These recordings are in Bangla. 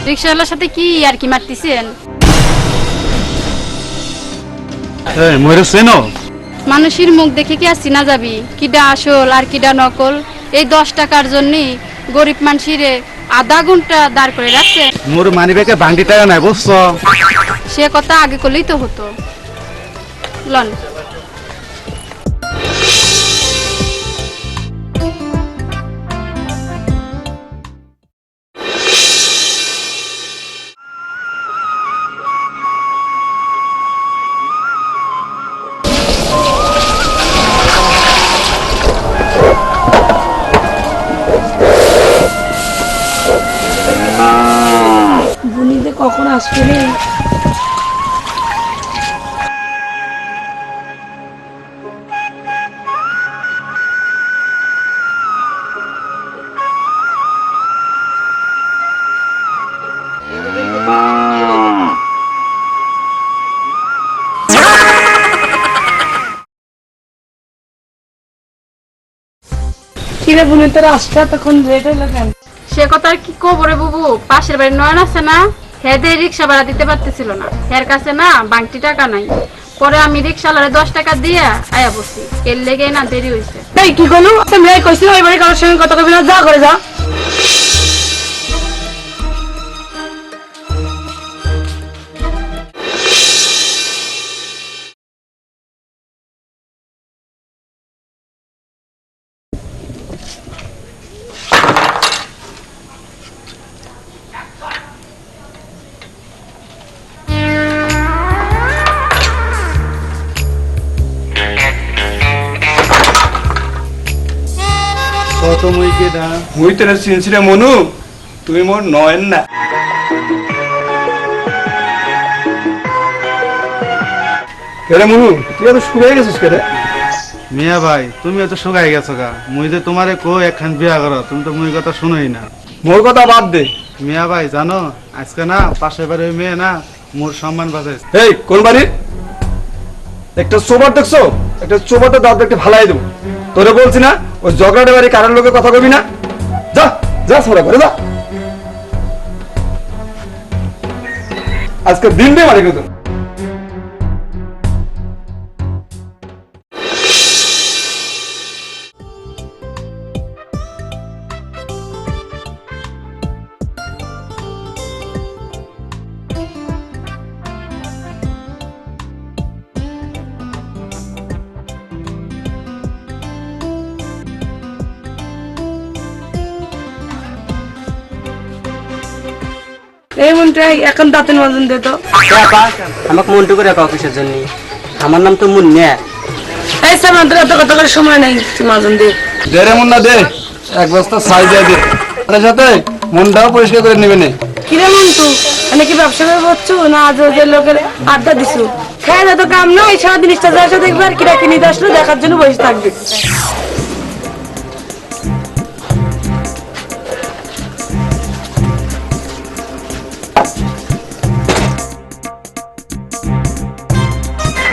রিকশাওয়ালার সাথে কি আর কি মারতেছেন? এই মরে চেনো? মানুষের মুখ দেখে কি আর চিনা যাবি কিডা আসল আর কিডা নকল? এই 10 টাকার জন্য গরিব মানুষের আধা ঘন্টা দাঁড় করে রাখছে। মোর মানি ব্যাগে ভাঙটি টাকা নাই বুঝছো? সে কথা আগে করলেই তো হতো। লন বুনিতে কখন আসবে রে? কিরে বুনি তোর আসতে তখন লেট হলো কেন? সে কথা আর কি কব রে বুবু, পাশের বাড়ির নয়ন আছে না, হেদের রিক্সা ভাড়া দিতে পারতেছিল না, হের কাছে না বাংটি টাকা নাই। পরে আমি রিক্সাওয়ালারে 10 টাকা দিয়ে আয়া বসি, এর লেগে না দেরি হয়েছে। এই কি করলো? তুমি কইছিল ওই বাড়ি কারোর সঙ্গে কথা কবি না, যা করে যা। কত মুই কেডা? মুই তোর চিনছিলে মনু, তুমি মোর নয়ন না। কেরে মনু, তুই এত শুকিয়ে গেছিস কেরে? মিয়া ভাই তুমি এত শুকাই গেছো গা। মুই যে তোমারে কো একখান বিয়া করো, তুমি তো মুই কথা শুনোই না। মোর কথা বাদ দে। মিয়া ভাই জানো আজকে না পাশের বাড়ির ওই মেয়ে না মোর সম্মান বাঁচাইছে। এই কোন বাড়ির? একটা চোবার দেখছো? একটা চোবারটা দাঁত একটা ভালাই দেবো। তোরে বলছি না ওই ঝগড়াটা বাড়ি কারোর লোকে কথা কবি না। যা যা ছোড়া করে যা। আজকে দিন দে মারি কিন্তু। এই মনটাই এখন দাঁতের মাজন দে তো। আমাকে মন্টু করে রাখা অফিসের জন্য। আমার নাম তো মুন্না। এই সামনে তোর এত কথা করার সময় নাই, তুই মাজন দে। দে রে মুন্না দে, এক বস্তা ছাই দিয়ে দে। তার সাথে মনটাও পরিষ্কার করে নেবে না। কিরে মন্টু, মানে কি ব্যবসা করে করছো না আজ ওদের লোকের আড্ডা দিছো? খেয়ে যত কাম নাই, সারাদিন স্টার আসো দেখবে আর কিরা কিনে আসলো দেখার জন্য বসে থাকবে।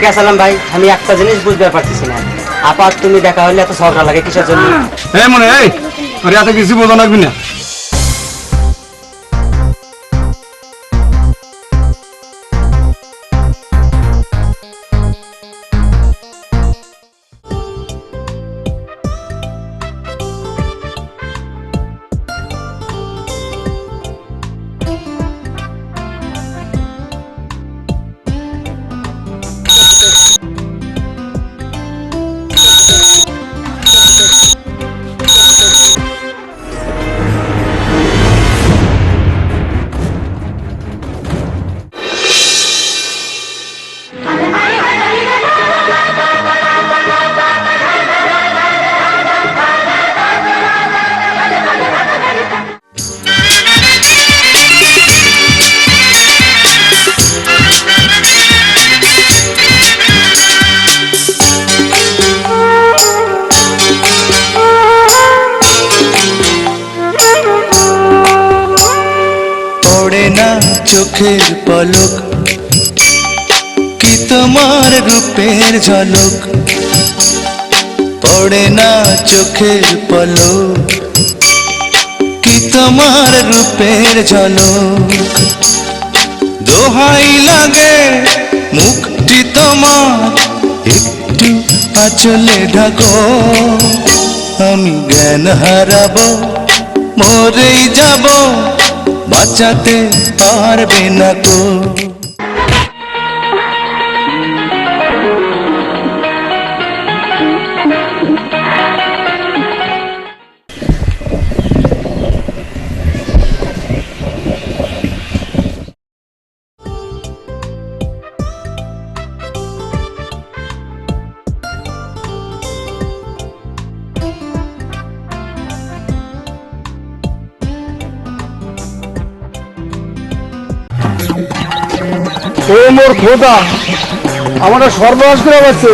গেছিলাম ভাই, আমি একটা জিনিস বুঝতে পারতেছি না। আপাত তুমি দেখা হলে এত ঝগড়া লাগে কিসের জন্য? এই মনে এই আরে এত কিছু বোঝা লাগবি না। চোখের পলক কি তোমার রূপের ঝলক, পড়ে না চোখের পলক কি তোমার রূপের ঝলক দোহাই লাগে মুখটি তোমার একটু আঁচলে ঢাকো আমি জ্ঞান হারাবো মরেই যাব বাঁচাতে পারবে না কো ও মোর খোদা আমার সর্বনাশ করে যাচ্ছে।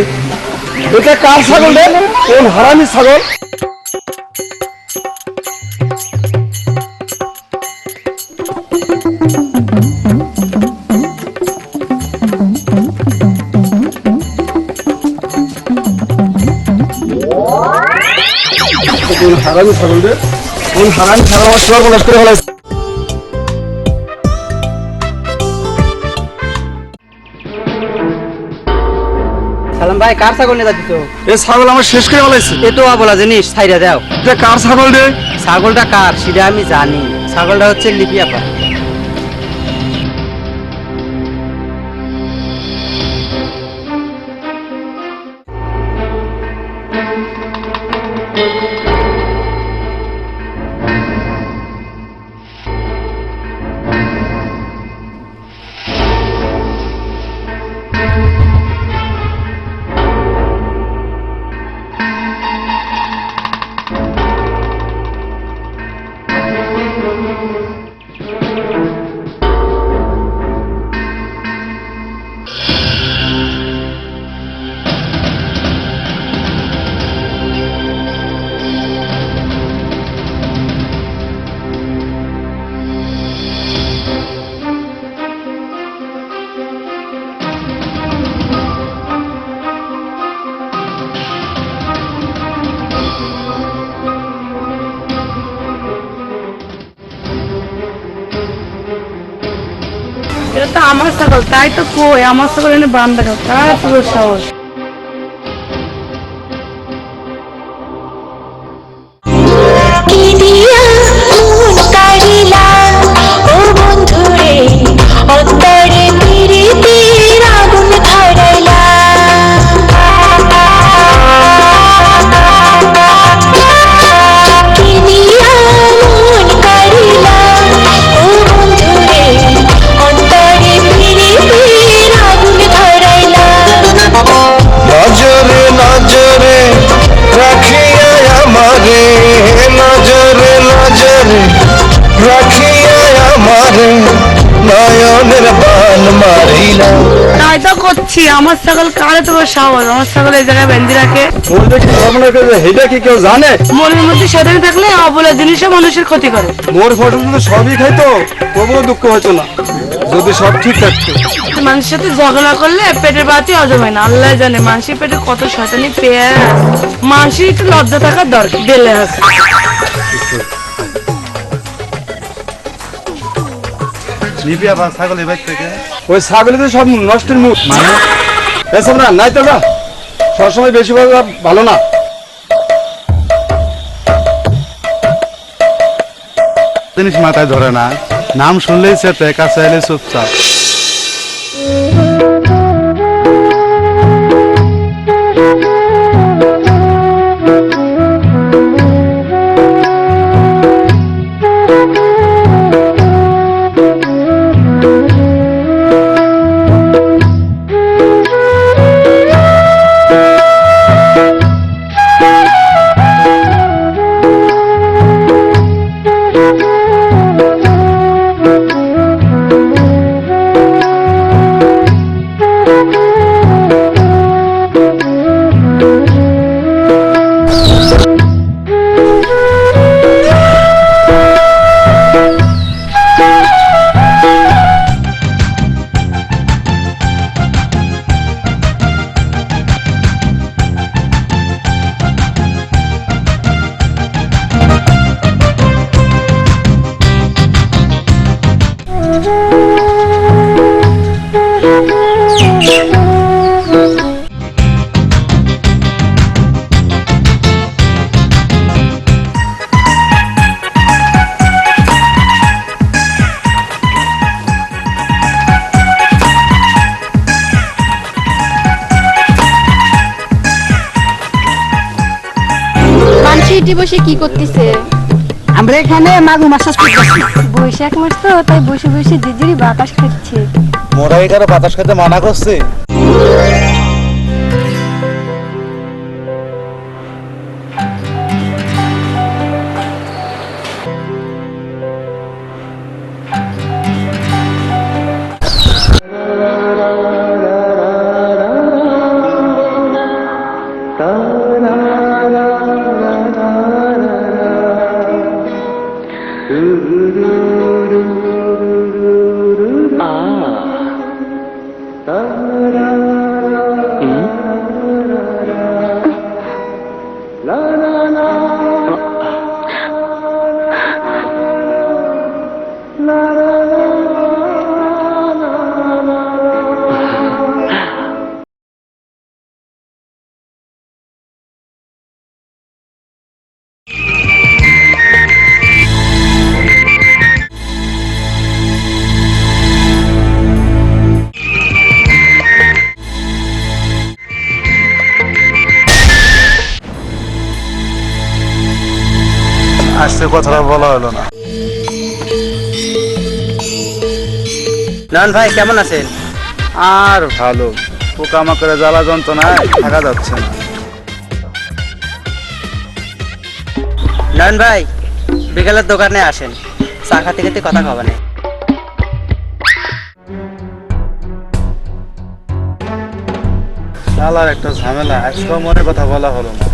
এটা কার ছাগল রে? কোন হারামি ছাগল? কোন হারামি ছাগল রে? কোন হারামি ছাগল আমার সর্বনাশ করে ফেলাইছে? সালাম ভাই, কার ছাগল নিয়ে যাচ্ছ? এ ছাগল আমার শেষ করে ফেলাইছে। এ তো বলা জিনিস, ছাইরা দাও। এটা কার ছাগল রে? ছাগলটা কার সেটা আমি জানি। ছাগলটা হচ্ছে লিপি আপা। এটা তো আমার ছাগল, তাই তো কই আমার ছাগল এনে বান্ধা খাও, কার পুরো সাহস। কি দিয়া মন কাড়িলা ও বন্ধুরে, অন্তরে প্রীতির আগুন ধরাইলা। কি দিয়া মন কাড়িলা ও বন্ধুরে, অন্তরে প্রীতির আগুন ধরাইলা। নজরে নজরে রাখিয়া আমারে নজরে নজরে রাখিয়া আমারে নয়নের বান মারিলা তাই তো করছি, আমার ছাগল কারে তোমার সাহস, আমার ছাগল এই জায়গায় বেঁধে রাখে। বলবে কি সর্বনাশ করে? এটা কি কেউ জানে? মনের মধ্যে সেদিন থাকলে অবলা জিনিসও মানুষের ক্ষতি করে। মোর ফটো তো সবই খাইতো, তবুও দুঃখ হতো না যদি সব ঠিক থাকতো। মানুষের সাথে ঝগড়া করলে পেটের বাতি হজম হয় না, আল্লাহ জানে মানুষের পেটে কত শয়তানি পেঁয়াজ। মানুষের একটু লজ্জা থাকার দরকার, বেলে আছে। লিপি আপা ছাগল এবার থেকে ওই ছাগলে তো সব নষ্টের মুখ মানে এসব না নাই তো না, সবসময় বেশি ভালো না। জিনিস মাথায় ধরে না, নাম শুনলেই চেতে, কাছে এলে চুপচাপ। বসে কি করতেছে? আমরা এখানে মাগুর মাছ চাষ করতেছি। বৈশাখ মাস তো তাই বসে বসে ঝিরঝিরি বাতাস খাচ্ছে। মোরা এখানে বাতাস খেতে মানা করছে। আজকে কথাটা বলা হলো না। নয়ন ভাই কেমন আছেন? আর ভালো, পোকামাকড়ে জ্বালা যন্ত্রণায় থাকা যাচ্ছে না। নয়ন ভাই বিকেলের দোকানে আসেন, চা খাতে খেতে কথা খাওয়া নেই। শালার একটা ঝামেলা, আজকেও মনে কথা বলা হলো না।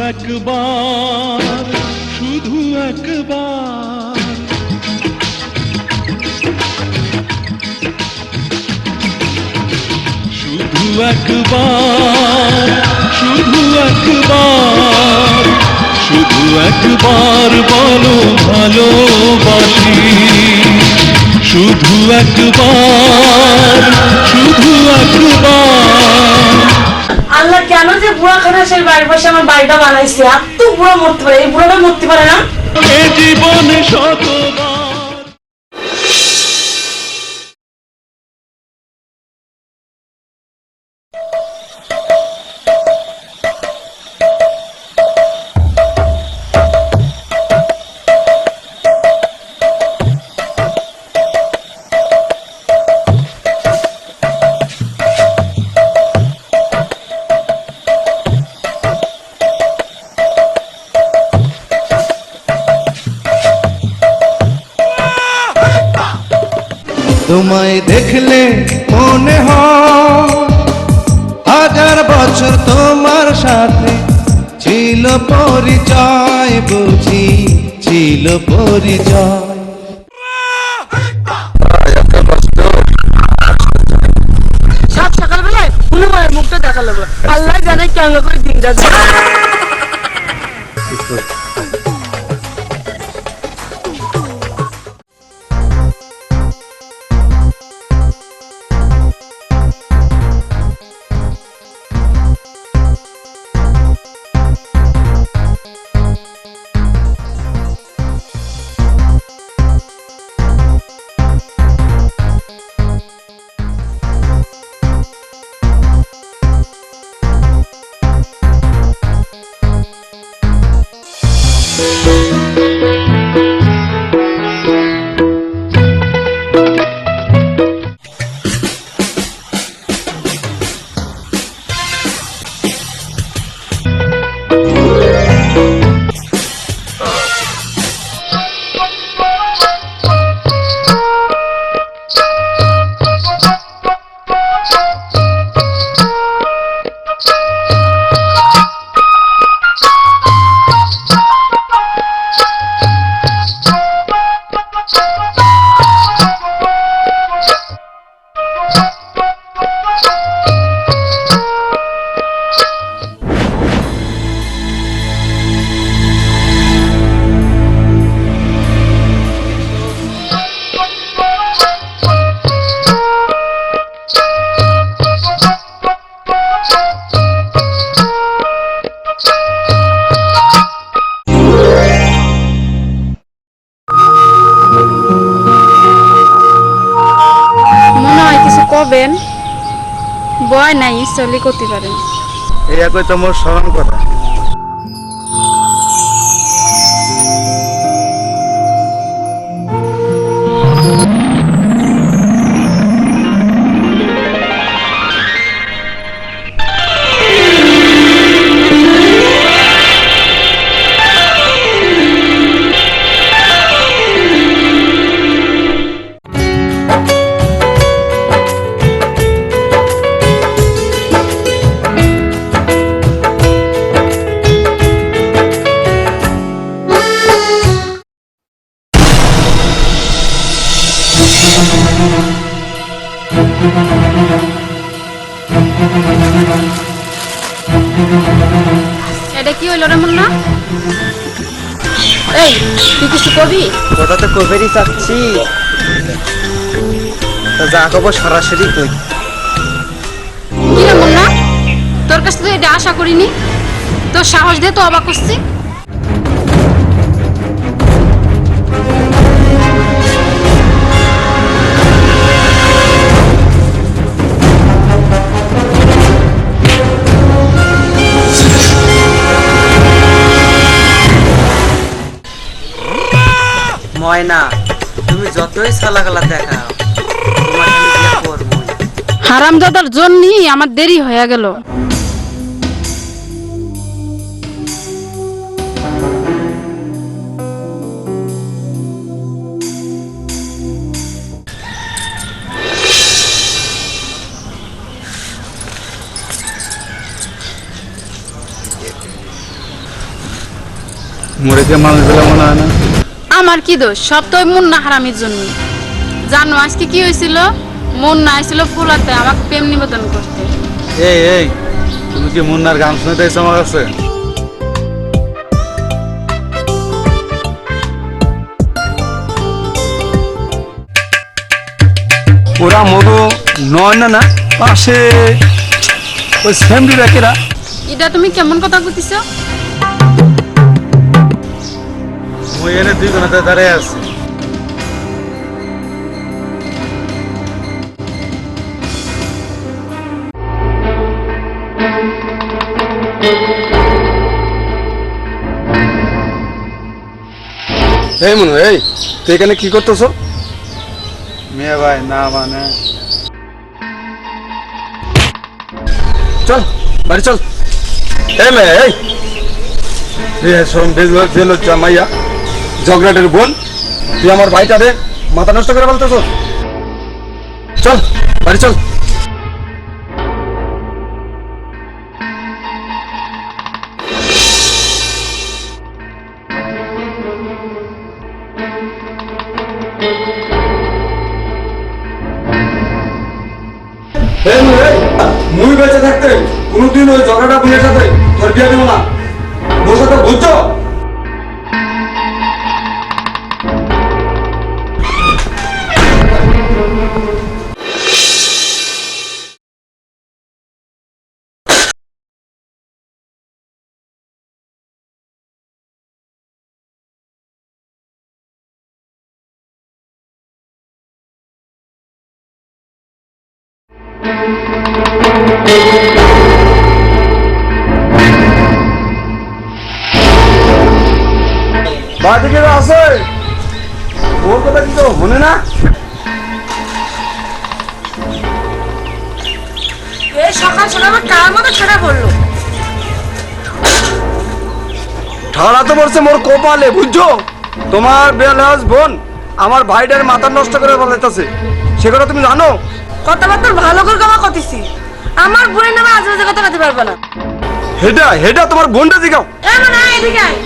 একবার শুধু একবার শুধু একবার শুধু একবার শুধু একবার বলো ভালোবাসি শুধু একবার শুধু একবার আল্লাহ কেন যে বুড়া খানাসের বাড়ির পাশে আমার বাড়িটা বানাইছে? আর তো বুড়া মরতে পারে, এই বুড়াটা মরতে পারে না? এ জীবনে শতবার তোমায় দেখলে মনে হয় 1000 বছর তোমার সাথে ছিল পরিচয়, বুঝি ছিল পরিচয়। সাত সকালবেলায় হনুমানের মুখটা দেখা লাগলো। আল্লাহ জানে কেন করে দিনটা যায়। কবেন বয় নাই চলি করতে পারেন। এই একই তো মোর স্মরণ কথা। এটা কি হইল রে মুন্না? এই তুই কিছু কবি? কথা তো কবেরই চাচ্ছি, তা যা কব সরাসরি কই। কি রে মুন্না, তোর কাছে তো এটা আশা করিনি। তোর সাহস দিয়ে তো অবাক করছি। ময়না, তুমি যতই সালাগালা দেখাও, তোমার আমি বিয়ে করবই। হারামজাদার জন্যই আমার দেরি হয়ে গেল। মরে কে মানুষ বলে মনে হয় না। আমার কি দোষ? সব তো ওই মুন্না হারামির জন্য। জানো আজকে কি হয়েছিল? মুন্না আইছিল ফুলাতে আমাকে প্রেম নিবেদন করতে। এই তুমি কি মুন্নার গান শুনতে চাইছো আমার কাছে? ওরা মধু নয় না না পাশে ওই ফ্যামিলি রাখেরা। এটা তুমি কেমন কথা বলতেছ? মুই এনে দুই ঘন্টা দাঁড়িয়ে আছি। এই মনু, এই তুই এখানে কি করতেছ? মিয়া ভাই না মানে চল বাড়ি চল। এই মেয়ে, এই শোন, বেল মাইয়া জগরাটের বোন, তুই আমার ভাইটারে মাথা নষ্ট করে বলতেছ। চল বাড়ি চল। মুই বেঁচে থাকতে কোনোদিন ওই ঝগড়াটা বোনের সাথে তোর বিয়ে দেবো না। ওর সাথে বুঝছো? বাড়িতে আছে ওর কথা কি তো মনে না? এই সকাল সকাল আমার কার মতো ছেড়ে পড়লো। ঠাড়া তো পড়ছে মোর কপালে, বুঝছো? তোমার বেলাস বোন আমার ভাইটার মাথা নষ্ট করে বলাইতেছে, সে কথা তুমি জানো? কথাবার্তা ভালো করে কমা করতেছি। আমার বোনের নামে আজ বাজে কথা বলতে পারবে না। হেডা হেডা তোমার বোনটা জিগাও। এ মানে এদিকে আয়।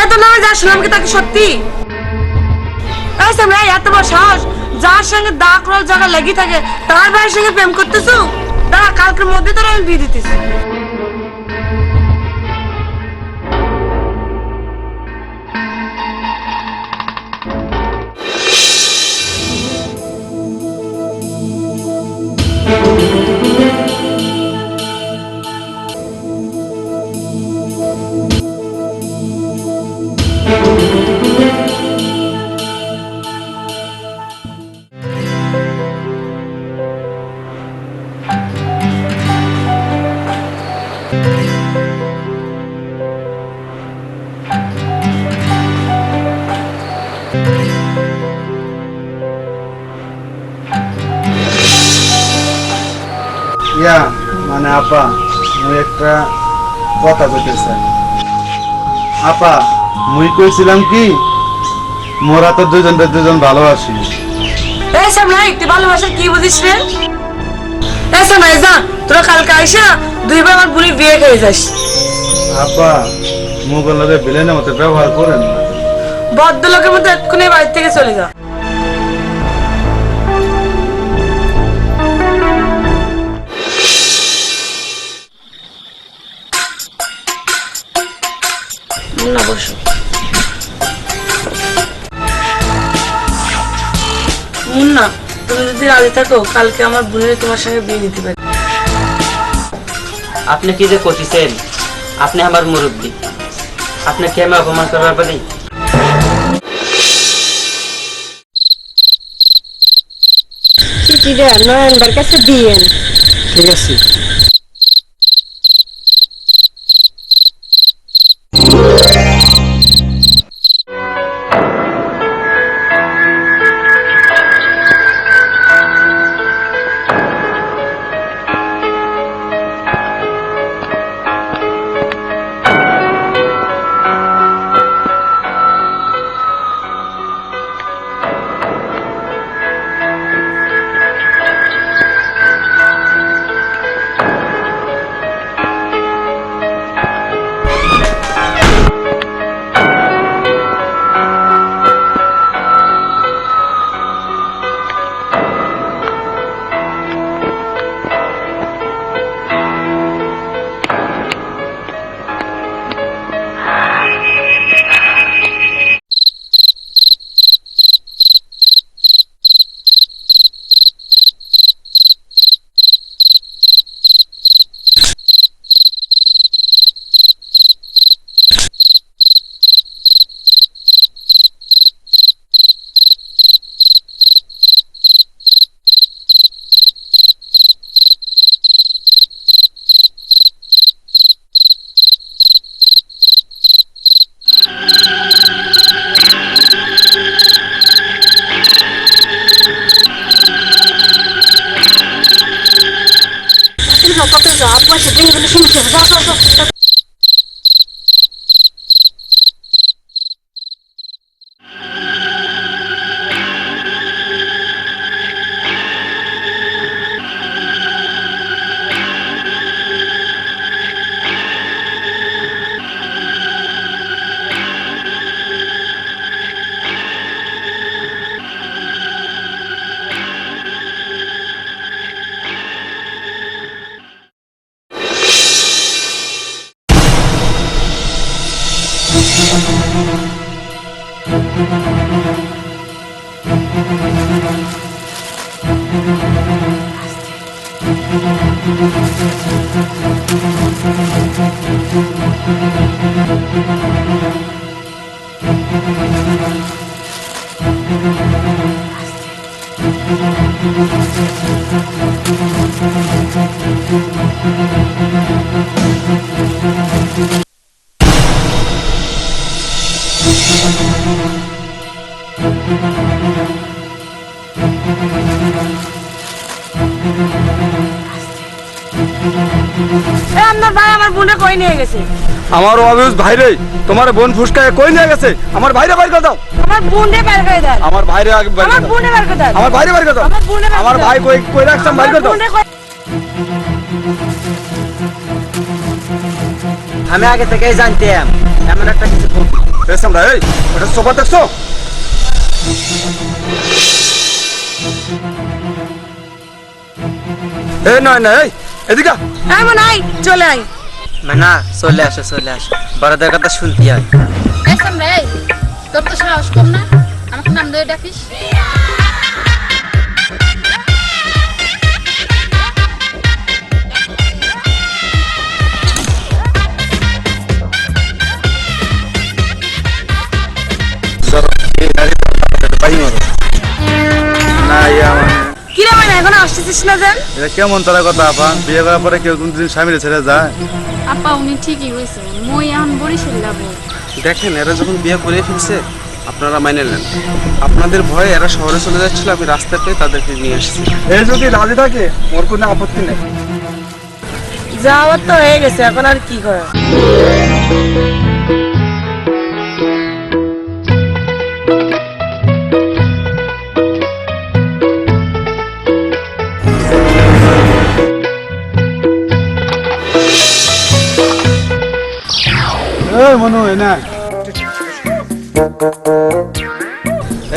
এত নামে যা শুনলাম কি তাকে সত্যি? এই সামনে এত বড় সাহস, যার সঙ্গে দাগ রোল জায়গা লেগে থাকে তার ভাইয়ের সঙ্গে প্রেম করতেছো? দাঁড়া, কালকের মধ্যে তোর আমি বিয়ে দিতেছি। ইয়া মানে আপা মুই একটা কথা কইতে চাই। আপা মুই কইছিলাম কি মোরা তো দুজন ভালোবাসি। এই সামলাই তুই ভালোবাসা কি বুঝিস রে? এই সামলাই যা তোরা কালকে আইসা দুইবার আমার বুড়ি বিয়ে করে যাস। আপা মুগলরে বিলেনের মতো ব্যবহার করেন না। ভদ্রলোকের মতো এক্ষুনি বাড়ি থেকে চলে যা। না বসো মুন্না, তুমি যদি রাজি থাকো কালকে আমার বোনের তোমার সঙ্গে বিয়ে দিতে পারি। আপনি কি যে করতেছেন? আপনি আমার মুরব্বী, আপনাকে আমি অপমান করবার পারি? চিঠিটা নয়নবার কাছে দিয়েন। ঠিক আছে। আমার ভাই আমার বোনে কই নিয়ে গেছে। আমার অবিউজ ভাইরে তোমার বোন ফুসকায় কই নিয়ে গেছে? আমার ভাইরে বাইর করে দাও। আমার বোনে বের করে দাও। আমার ভাইরে আগে বাইর করে আমার দাও। বোনে বের করে দাও। আমার ভাইরে বাইর করে দাও। আমার বোনে বের করে আমার দাও। ভাই কই কই রাখছাম বাইর করে দাও। আমি আগে থেকেই জানতাম এমন একটা কিছু করবি। বেশ আমরা এই ওটা সোফা দেখছো? এই নয় না এই এদিকে এমন আই চলে আই। না চলে আসো চলে আসো, বড়দের কথা শুনতে হয়। তোর তো সাহস কম না, আমাকে নাম ধরে ডাকিস। না ইয়া মানে কি রে মানে এখন আসতেছিস না যেন? এটা কেমন তারা কথা আপা? বিয়ে করার পরে কেউ কোনদিন স্বামীর ছেড়ে যায়? আপা উনি ঠিকই হয়েছে, মই এখন বরিশাল যাবো। দেখেন এরা যখন বিয়ে করে ফেলছে আপনারা মাইনে নেন। আপনাদের ভয়ে এরা শহরে চলে যাচ্ছিল, আমি রাস্তা পেয়ে তাদেরকে নিয়ে এসেছি। এই যদি রাজি থাকে মোর কোনো আপত্তি নেই। যাওয়ার তো হয়ে গেছে, এখন আর কি করা। এই মনু এই না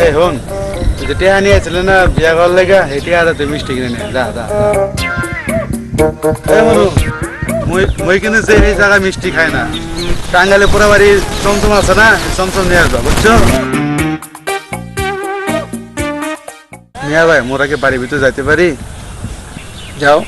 এই হন তুই যে টেহা নিয়েছিল না বিয়া করার লেগা এই টেহাটা তুই মিষ্টি কিনে নে যা যা এই মনু মই কিন্তু যে এই জায়গায় মিষ্টি খায় না টাঙ্গালে পুরা বাড়ি চমচম আছে না চমচম নিয়ে আসবা বুঝছো মিয়া ভাই মোরা কি বাড়ির ভিতরে যাইতে পারি যাও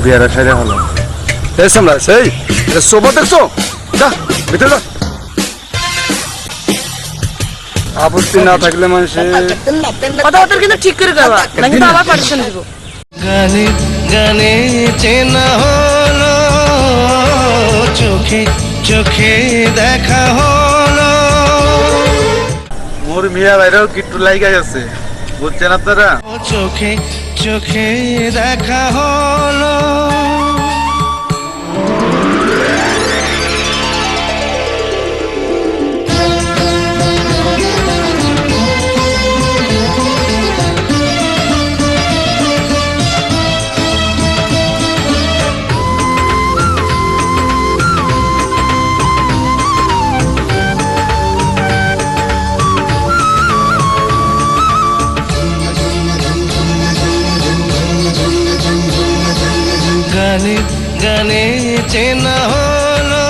বিয়ারা সাইডে হলো এই সামলা সেই এটা সোফা দেখছো যা ভিতরে যা আপত্তি না থাকলে মানুষের কথাবার্তা কিন্তু ঠিক করে করবা, নাকি তো আবার পার্টিশন দিব। গানে গানে চেনা হলো চোখে চোখে দেখা হলো মোর মিয়া ভাইরাও কিট্টু লাইগা গেছে বুঝছেন আপনারা চোখে চোখে দেখা হলো গানে গানে চেনা হলো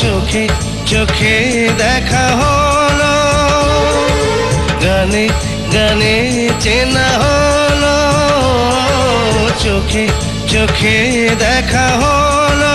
চোখে চোখে দেখা হলো গানে গানে চেনা হলো চোখে চোখে দেখা হলো